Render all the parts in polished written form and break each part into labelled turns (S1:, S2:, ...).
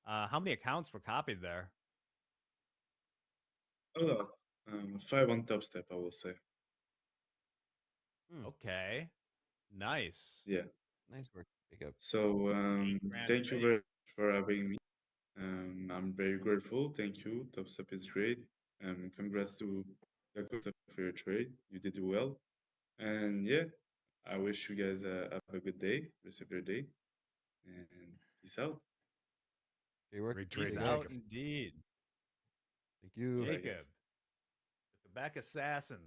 S1: How many accounts were copied there?
S2: A lot. 5 on top step, I will say.
S3: Hmm,
S1: Okay, nice.
S2: Yeah.
S3: nice work, Jacob.
S2: So,
S1: 8 grand
S2: thank you
S1: trade.
S2: very much for having me. I'm very grateful. Thank you. Top step is great. Congrats to Dakota for your trade. You did well. And yeah, I wish you guys have a good day, rest of your day, and peace out.
S3: Great work,
S4: Great
S1: Peace
S4: trade,
S3: Jacob.
S1: out
S4: Jacob.
S1: indeed.
S3: Thank you.
S2: Bye, guys.
S1: Jacob, the Quebec assassin,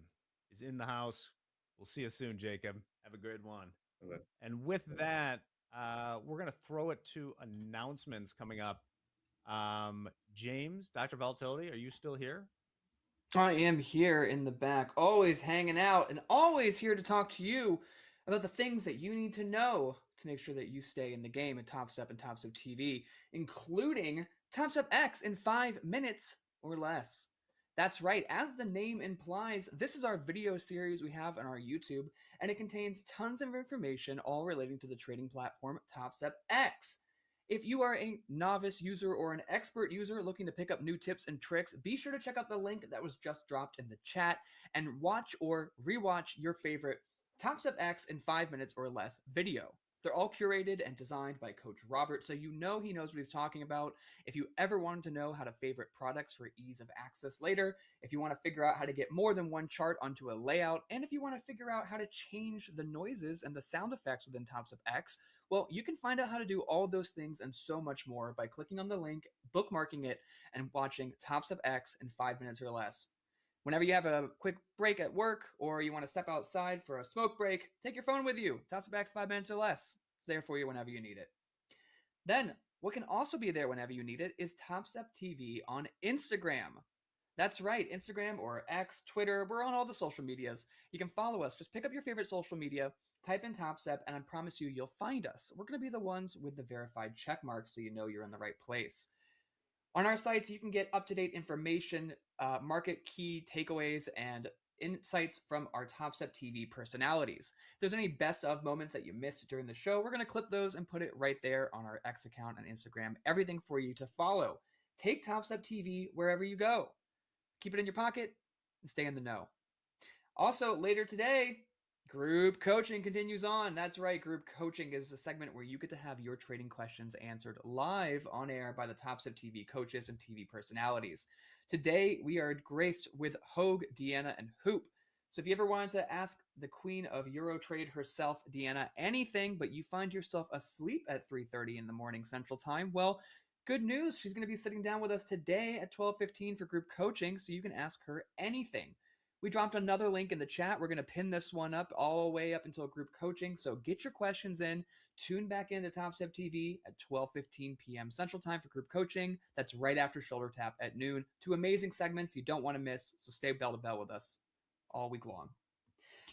S1: is in the house. We'll see you soon, Jacob. Have a good one.
S2: Bye.
S1: And with that, we're going to throw it to announcements coming up. James, Dr. Volatility, are you still here?
S5: I am here in the back, always hanging out and always here to talk to you about the things that you need to know to make sure that you stay in the game at Top Step and Top Step TV, including Top Step X in 5 minutes or less. That's right, as the name implies, this is our video series we have on our YouTube, and it contains tons of information all relating to the trading platform Top Step X. If you are a novice user or an expert user looking to pick up new tips and tricks, be sure to check out the link that was just dropped in the chat and watch or rewatch your favorite Top Step X in 5 minutes or less video. They're all curated and designed by Coach Robert, so you know he knows what he's talking about. If you ever wanted to know how to favorite products for ease of access later, if you want to figure out how to get more than one chart onto a layout, and if you want to figure out how to change the noises and the sound effects within Top Step X, well, you can find out how to do all of those things and so much more by clicking on the link, bookmarking it, and watching Top Step X in 5 minutes or less. Whenever you have a quick break at work or you want to step outside for a smoke break, take your phone with you. Top Step X 5 minutes or less. It's there for you whenever you need it. Then, what can also be there whenever you need it is Top Step TV on Instagram. That's right, Instagram or X, Twitter, we're on all the social medias. You can follow us. Just pick up your favorite social media, type in Top Step, and I promise you, you'll find us. We're going to be the ones with the verified check mark so you know you're in the right place. On our sites, you can get up to date information, market key takeaways, and insights from our Top Step TV personalities. If there's any best of moments that you missed during the show, we're going to clip those and put it right there on our X account and Instagram. Everything for you to follow. Take Top Step TV wherever you go. Keep it in your pocket and stay in the know. Also, later today, group coaching continues on. That's right, group coaching is a segment where you get to have your trading questions answered live on air by the Top Step TV coaches and TV personalities. Today, we are graced with Hogue, Deanna, and Hoop. So if you ever wanted to ask the queen of Eurotrade herself, Deanna, anything, but you find yourself asleep at 3:30 in the morning Central Time, well, good news. She's going to be sitting down with us today at 12:15 for group coaching, so you can ask her anything. We dropped another link in the chat. We're going to pin this one up all the way up until group coaching. So get your questions in. Tune back into Top Step TV at 12:15 p.m. Central Time for group coaching. That's right after Shoulder Tap at noon. Two amazing segments you don't want to miss. So stay bell to bell with us all week long.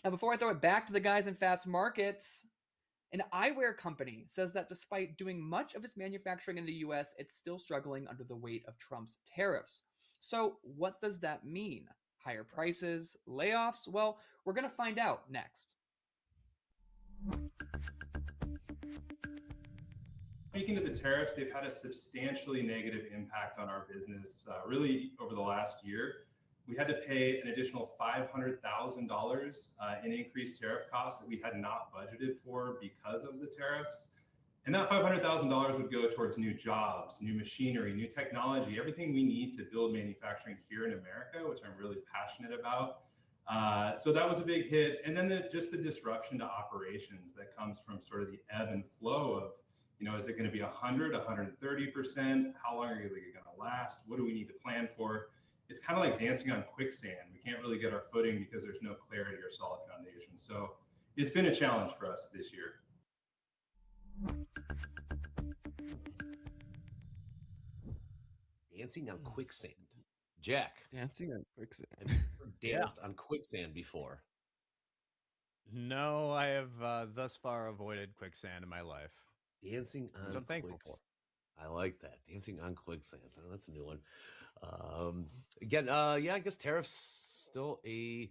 S5: Now, before I throw it back to the guys in Fast Markets, an eyewear company says that despite doing much of its manufacturing in the US, it's still struggling under the weight of Trump's tariffs. So, what does that mean? Higher prices, layoffs? Well, we're going to find out next.
S6: Speaking of the tariffs, they've had a substantially negative impact on our business really over the last year. We had to pay an additional $500,000 in increased tariff costs that we had not budgeted for because of the tariffs. And that $500,000 would go towards new jobs, new machinery, new technology, everything we need to build manufacturing here in America, which I'm really passionate about. So that was a big hit. And then just the disruption to operations that comes from sort of the ebb and flow of, is it going to be 100, 130%? How long are they going to last? What do we need to plan for? It's kind of like dancing on quicksand. We can't really get our footing because there's no clarity or solid foundation. So it's been a challenge for us this year.
S4: Dancing on quicksand. Jack,
S3: Dancing on quicksand.
S4: have you ever danced on quicksand before?
S1: No, I have thus far avoided quicksand in my life.
S4: Dancing on
S1: Which I'm thankful for.
S4: quicksand. I like that. Dancing on quicksand. Oh, that's a new one. Again, yeah, I guess tariffs still I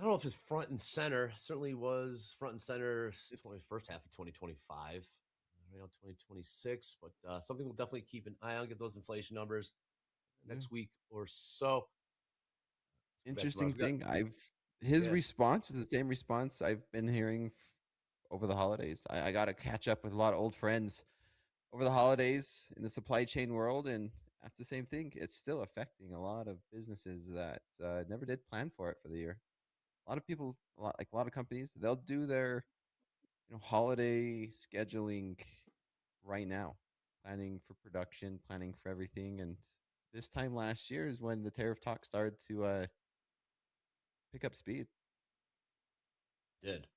S4: don't know if it's front and center. Certainly was front and center first half of 2025. right now 2026, but something we'll definitely keep an eye on. Get those inflation numbers next week or so.
S3: Interesting thing. His
S4: Yeah.
S3: response is the same response I've been hearing over the holidays. I got to catch up with a lot of old friends over the holidays in the supply chain world, and that's the same thing. It's still affecting a lot of businesses that never did plan for it for the year. A lot of people, a lot of companies, they'll do their holiday scheduling right now, planning for production, planning for everything. And this time last year is when the tariff talk started to pick up speed.
S4: Did.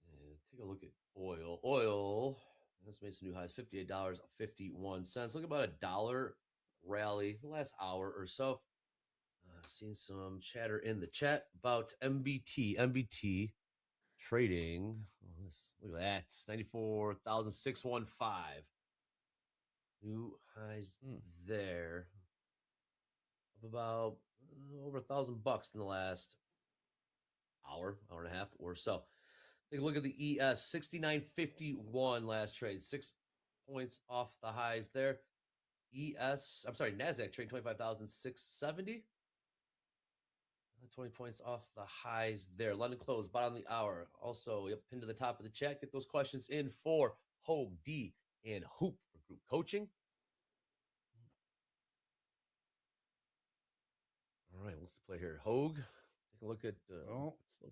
S4: And take a look at oil. Oil has made some new highs, $58.51. Look about a dollar rally the last hour or so. Seen some chatter in the chat about MBT. MBT trading. Look at that. 94,615. New highs there. Up about over $1,000 in the last hour and a half or so. Take a look at the ES 69.51 last trade, 6 points off the highs there. NASDAQ trading 25,670. 20 points off the highs there. London closed, bottom of the hour. Also, pinned to the top of the chat. Get those questions in for Hogue, D, and Hoop for group coaching. All right, what's the play here? Hogue, take a look at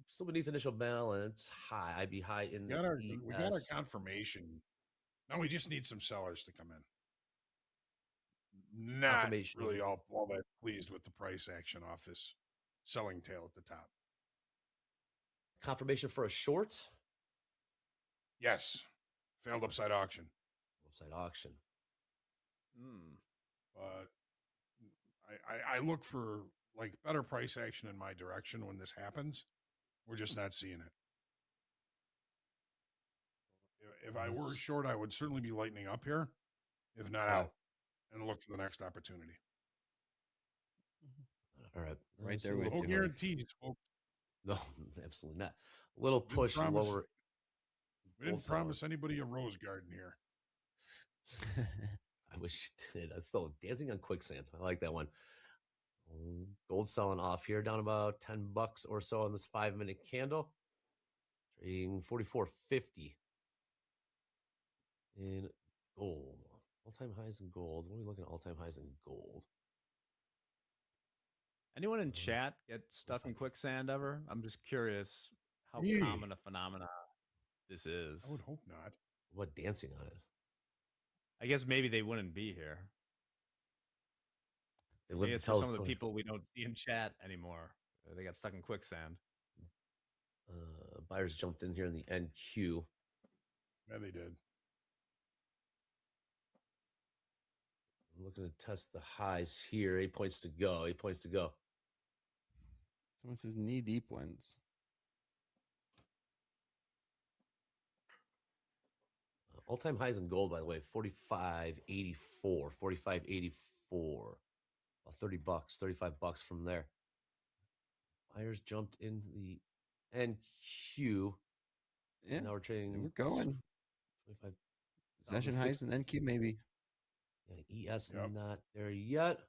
S4: still beneath initial balance. High. I'd be high in the ES.
S7: We got our confirmation. Now we just need some sellers to come in. Not really all that pleased with the price action off this selling tail at the top.
S4: Confirmation for a short?
S7: Yes. Failed upside auction.
S4: Upside auction.
S7: But I look for like better price action in my direction when this happens. We're just not seeing it. If I were short, I would certainly be lightening up here, if not out, and look for the next opportunity.
S4: All right.
S3: Right there with
S7: no
S3: you.
S7: guarantees, folks.
S4: No, absolutely not. A little push lower.
S7: We didn't promise anybody a rose garden here.
S4: I wish you did. I'm still dancing on quicksand. I like that one. Gold selling off here, down about $10 or so on this 5-minute candle. Trading 44.50 in gold. All-time highs in gold. What are we looking at? All-time highs in gold.
S1: Anyone in chat get stuck in quicksand ever? I'm just curious how common a phenomena this is.
S7: I would hope not.
S4: What, dancing on it?
S1: I guess maybe they wouldn't be here.
S4: They live
S1: it's
S4: to tell
S1: for some of the people we don't see in chat anymore. They got stuck in quicksand.
S4: Buyers jumped in here in the NQ.
S7: Yeah, they did.
S4: I'm looking to test the highs here. 8 points to go. 8 points to go.
S3: Someone says knee deep ones.
S4: All-time highs in gold, by the way, 45.84. 45.84. About $30, $35 from there. Buyers jumped in the NQ.
S3: Yeah.
S4: Now we're trading.
S3: We're going.
S4: 25
S3: session highs and NQ maybe.
S4: Yeah, ES not there yet.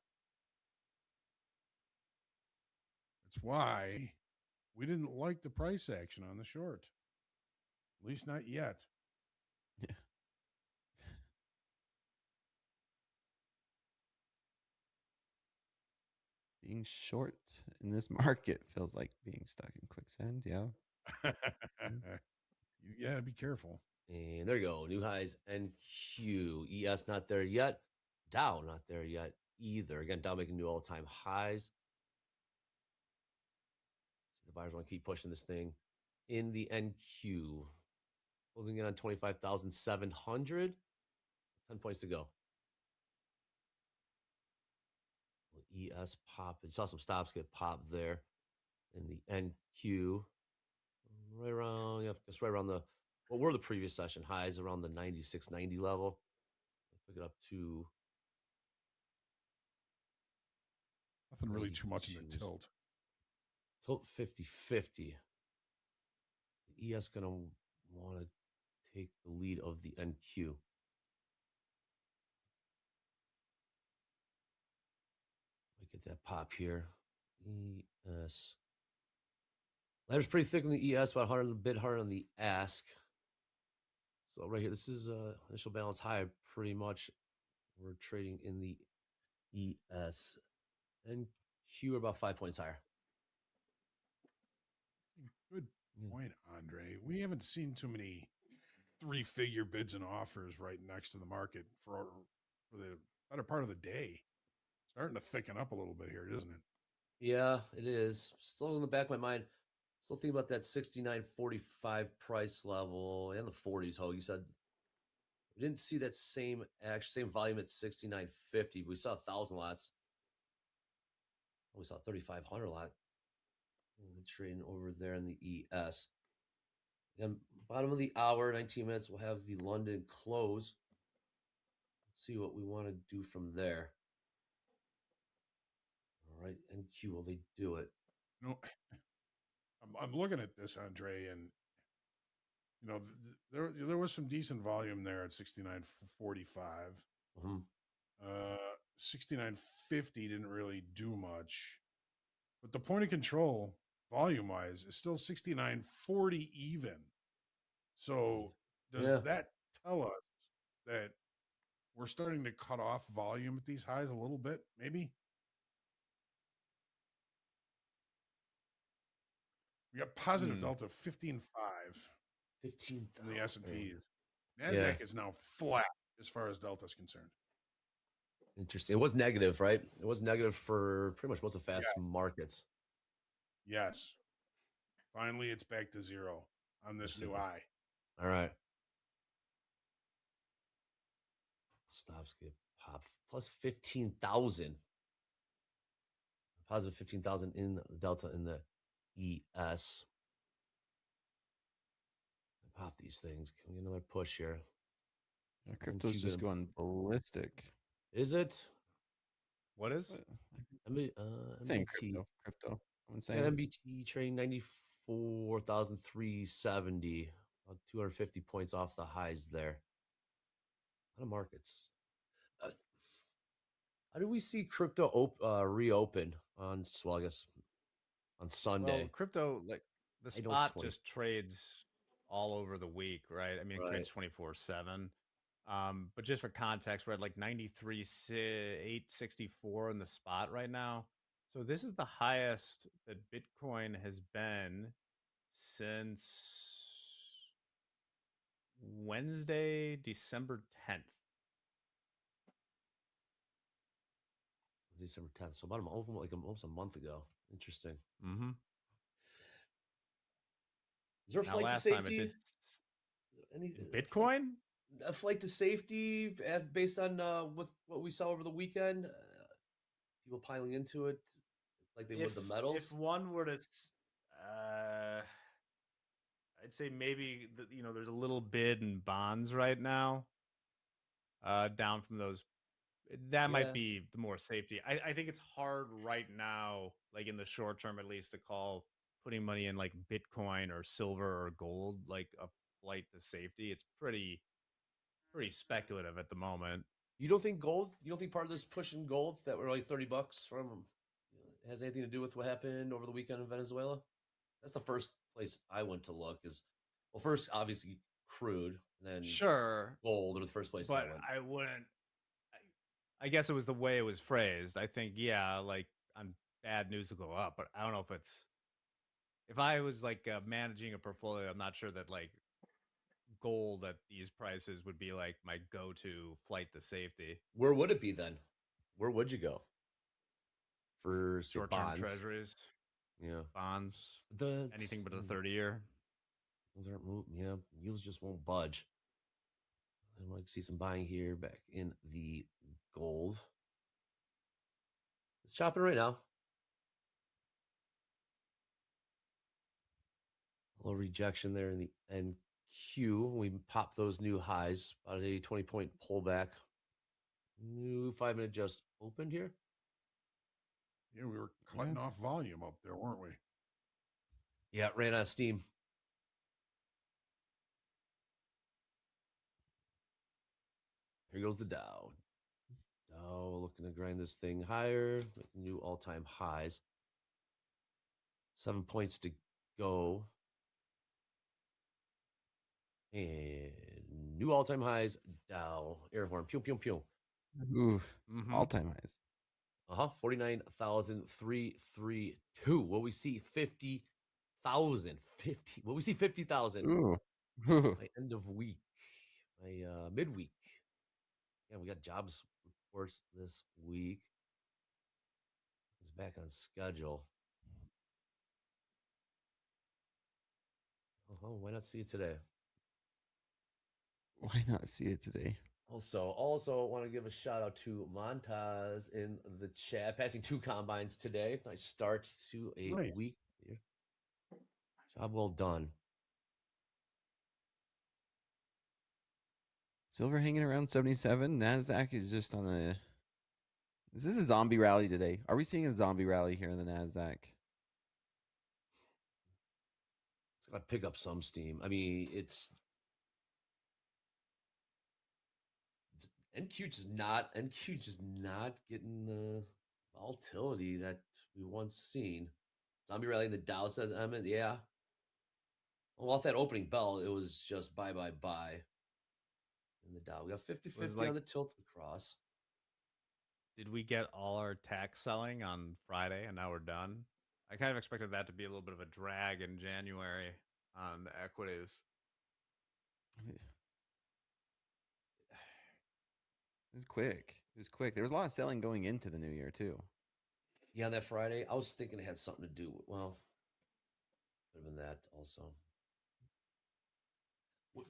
S7: That's why we didn't like the price action on the short. At least not yet.
S3: Yeah. Being short in this market feels like being stuck in quicksand. Yeah.
S7: Yeah, be careful.
S4: And there you go. New highs NQ. ES not there yet. Dow not there yet either. Again, Dow making new all-time highs. The buyers want to keep pushing this thing in the NQ. Closing in on 25,700. 10 points to go. ES pop. You saw some stops get popped there in the NQ. Right around, just right around what were the previous session highs, around the 96.90 level. I took it up to
S7: nothing really too much in the tilt.
S4: Tilt 50-50. The ES gonna want to take the lead of the NQ. Let me get that pop here. ES. Ladder's pretty thick on the ES, about 100, a bit harder on the ask. So right here, this is initial balance high pretty much. We're trading in the ES. And Q are about 5 points higher.
S7: Good point, Andre. We haven't seen too many 3-figure bids and offers right next to the market for the better part of the day. Starting to thicken up a little bit here, isn't it?
S4: Yeah, it is. Still in the back of my mind. Still thinking about that 69.45 price level and the 40s. Ho, you said we didn't see that same volume at 69.50. We saw 1,000 lots. We saw 3,500 lot trading over there in the ES. Again, bottom of the hour, 19 minutes. We'll have the London close. See what we want to do from there. All right, NQ, will they do it?
S7: No, I'm looking at this, Andre, and you know there was some decent volume there at 69.45. 69.50 didn't really do much, but the point of control volume wise is still 69.40 even. So does that tell us that we're starting to cut off volume at these highs a little bit? Maybe we got positive delta of 15.5.
S4: 15,000
S7: in the S&Ps.
S4: Yeah.
S7: NASDAQ is now flat as far as delta is concerned.
S4: Interesting. It was negative, right? It was negative for pretty much most of fast markets.
S7: Yes. Finally, it's back to zero on this new high.
S4: All right. Stops get pop plus 15,000. Positive 15,000 in the delta in the ES. Pop these things. Can we get another push here?
S3: Yeah, crypto's just going ballistic.
S4: Is it?
S1: What is?
S3: Saying
S4: MBT.
S3: crypto. I'm
S4: Yeah,
S3: saying
S4: MBT trading 94,370. About 250 points off the highs there. A lot of markets. How do we see crypto reopen on, well, I guess on Sunday?
S1: Well, crypto, like the spot just trades all over the week, right? I mean, it trades 24/7. But just for context, we're at like 93,864 in the spot right now. So this is the highest that Bitcoin has been since Wednesday, December 10th.
S4: December 10th. So about almost a month ago. Interesting.
S1: Mm-hmm.
S4: Is there a flight to safety?
S1: Bitcoin?
S4: A flight to safety based on with what we saw over the weekend? People piling into it like they would the metals?
S1: If one were to, I'd say maybe, there's a little bid in bonds right now, down from those. That might be the more safety. I think it's hard right now, like in the short term at least, to call putting money in like Bitcoin or silver or gold like a flight to safety. It's pretty speculative at the moment.
S4: You don't think gold? You don't think part of this push in gold that were like $30 from has anything to do with what happened over the weekend in Venezuela? That's the first place I went to look. Well, first obviously crude, and then gold are the first place
S1: but
S4: I went.
S1: I wouldn't. I guess it was the way it was phrased. I think, yeah, like on bad news will go up, but I don't know if I was like managing a portfolio, I'm not sure that like gold at these prices would be like my go-to flight to safety.
S4: Where would it be then? Where would you go for
S1: short-term treasuries?
S4: Yeah,
S1: bonds. Anything but a 30-year.
S4: Those aren't moving. Yeah, yields just won't budge. I'd like to see some buying here back in the gold. It's chopping right now. A little rejection there in the NQ. We pop those new highs. About a 20-point pullback. New 5-minute just opened here.
S7: Yeah, we were cutting off volume up there, weren't we?
S4: Yeah, ran out of steam. Here goes the Dow. Dow looking to grind this thing higher, making new all-time highs. 7 points to go. And new all-time highs, Dow. Air horn. Pew, pew, pew.
S3: Ooh, all-time highs.
S4: 49,332. Will we see 50,000? 50. Will we see 50,000
S3: Ooh.
S4: by end of week? By midweek. Yeah, we got jobs reports this week. It's back on schedule. Why not see it today?
S3: Why not see it today?
S4: Also want to give a shout out to Montaz in the chat, passing 2 combines today. Nice start to a week. Job well done.
S3: Silver hanging around 77. NASDAQ is just on a... Is this a zombie rally today? Are we seeing a zombie rally here in the NASDAQ?
S4: It's got to pick up some steam. I mean, it's NQ just not getting the volatility that we once seen. Zombie rally, the Dow says Emmett. Yeah. Well, off that opening bell, it was just buy in the Dow. We got 50-50 on the tilt across.
S1: Did we get all our tax selling on Friday and now we're done? I kind of expected that to be a little bit of a drag in January on the equities.
S3: It was quick. It was quick. There was a lot of selling going into the new year, too.
S4: Yeah, on that Friday, I was thinking it had something to do with, well, could have been that also.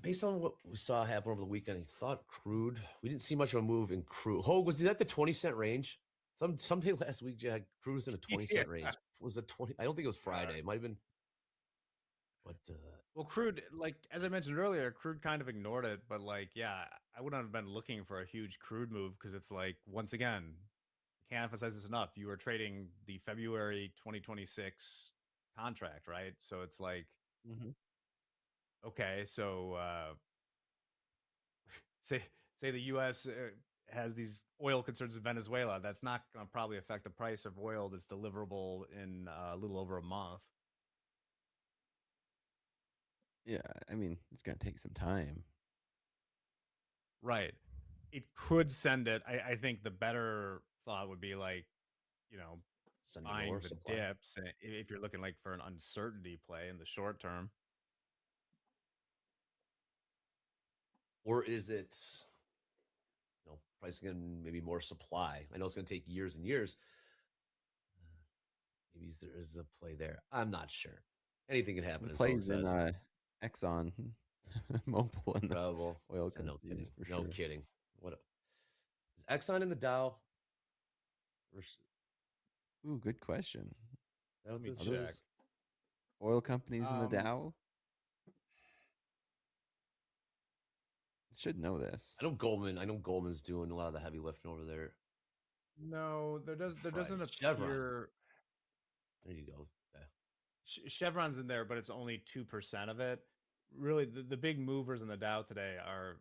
S4: Based on what we saw happen over the weekend, I thought crude, we didn't see much of a move in crude. Hogue, was that the 20-cent range? Someday last week, Jack, crude was in a 20-cent range. Was it 20? I don't think it was Friday. It might have been. But
S1: well, crude, like as I mentioned earlier, crude kind of ignored it, but like, yeah, I wouldn't have been looking for a huge crude move because it's like, once again, I can't emphasize this enough. You were trading the February 2026 contract, right? So it's like, okay, so say the U.S. Has these oil concerns in Venezuela. That's not going to probably affect the price of oil that's deliverable in a little over a month.
S3: Yeah, I mean, it's going to take some time.
S1: Right. It could send it. I think the better thought would be like,
S4: send
S1: buying
S4: lower
S1: the
S4: supply.
S1: dips if you're looking like for an uncertainty play in the short term.
S4: Or is it, pricing in maybe more supply? I know it's going to take years and years. Maybe there is a play there. I'm not sure. Anything can happen,
S3: The
S4: as Hogue
S3: plays in
S4: says.
S3: Exxon Mobil and the oil
S4: no
S3: companies
S4: kidding.
S3: for
S4: No
S3: sure.
S4: kidding. Is Exxon in the Dow?
S3: Ooh, good question.
S4: Is that what this
S1: check.
S4: is?
S3: Oil companies in the Dow? Should know this.
S4: I know Goldman's doing a lot of the heavy lifting over there.
S1: No, there doesn't appear.
S4: Chevron. There you go. Okay.
S1: Chevron's in there, but it's only 2% of it. Really, the big movers in the Dow today are,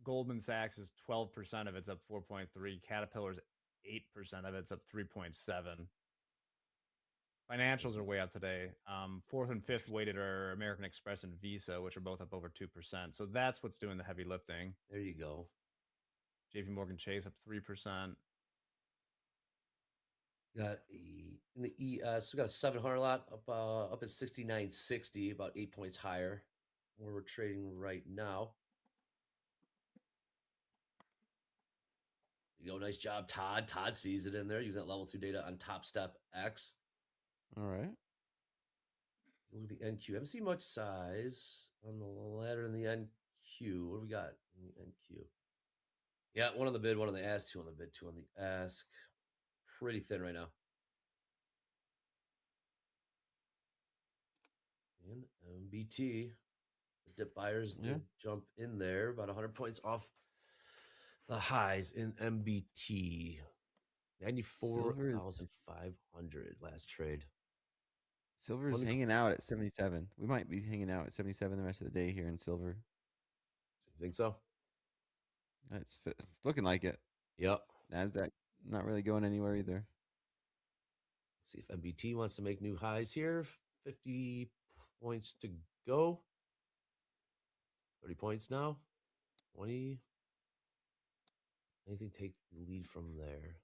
S1: Goldman Sachs is 12% of it's up 4.3. Caterpillar's 8% of it's up 3.7. Financials are way up today. Fourth and fifth weighted are American Express and Visa, which are both up over 2%. So that's what's doing the heavy lifting.
S4: There you go.
S1: JP Morgan Chase up 3%.
S4: Got in the ES, we got a 700 lot up at 69.60, about 8 points higher where we're trading right now. You go, nice job, Todd. Todd sees it in there using that level 2 data on Top Step X.
S3: All right.
S4: Look at the NQ. I haven't seen much size on the ladder in the NQ. What do we got in the NQ? Yeah, one on the bid, one on the ask, two on the bid, two on the ask. Pretty thin right now. And MBT, the dip buyers did jump in there, about 100 points off the highs in MBT. 94,500 last trade.
S3: Silver's hanging out at 77. We might be hanging out at 77 the rest of the day here in silver.
S4: Think so?
S3: It's looking like it.
S4: Yep.
S3: Nasdaq not really going anywhere either.
S4: Let's see if MBT wants to make new highs here. 50 points to go. 30 points now. 20. Anything take the lead from there?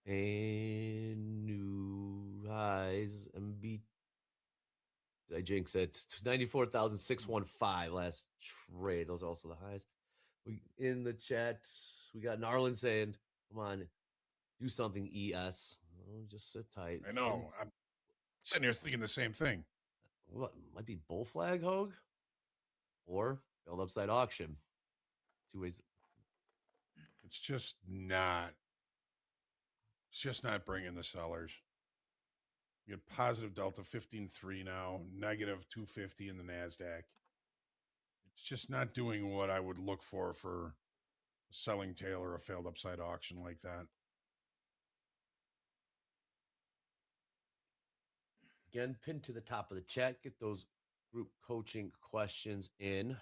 S4: And new highs. MB. Did I jinx it? 94,615 last trade. Those are also the highs. We in the chat, we got Narlin saying, come on, do something, ES. Oh, just sit tight.
S7: I know. I'm sitting here thinking the same thing.
S4: What might be bull flag, Hogue? Or failed upside auction. 2 ways.
S7: It's just not bringing the sellers. You get positive delta 15.3 now, negative 250 in the NASDAQ. It's just not doing what I would look for a selling tail or a failed upside auction like that.
S4: Again, pinned to the top of the chat. Get those group coaching questions in.